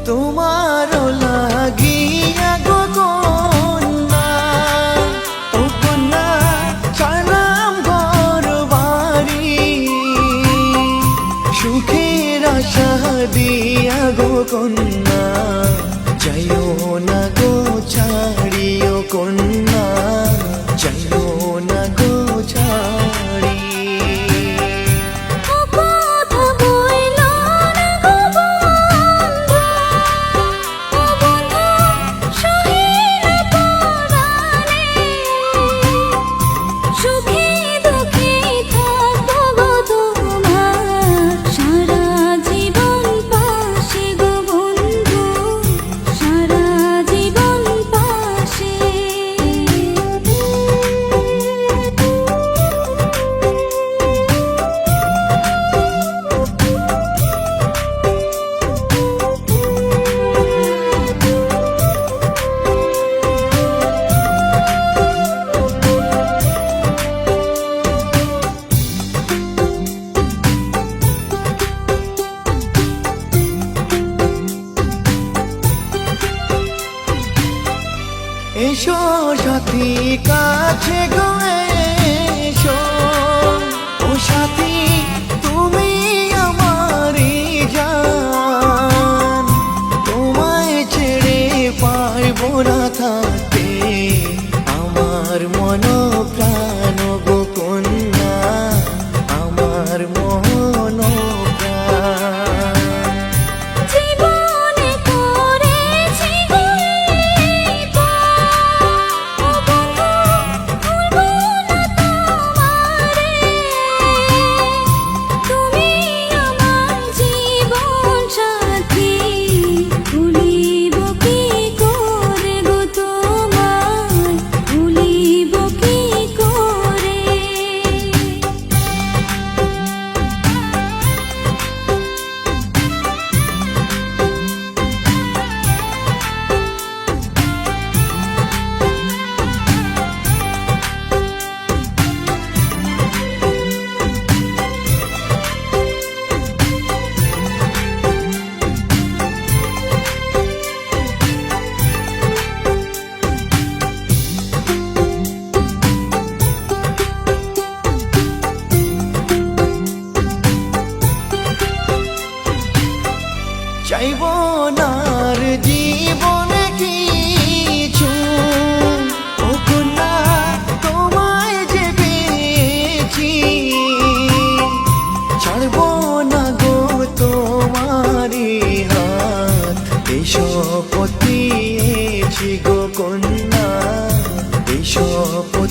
তোমারও লাগিয়া গো কন্যা, ও কন্যা ছাড়লাম ঘর বাড়ি, সুখের আশা দিয়া গো কন্যা, যাইও না গো ছাড়িও কন্যা, যাইও না গো ছাড়ি। এসো সাথী কাছে গো এসো, ও সাথী তুমি আমারই জান, তোমায় ছেড়ে পারবো না থাকতে, আমার মন প্রাণ গো কন্যা, আমার মন প্রাণ। চাইব না আর জীবনে কিছু, ও কন্যা তোমায় যে পেয়েছি, ছাড়ব না গো তোমারি হাত, এই শপথ নিয়েছি গো কন্যা, এই শপথ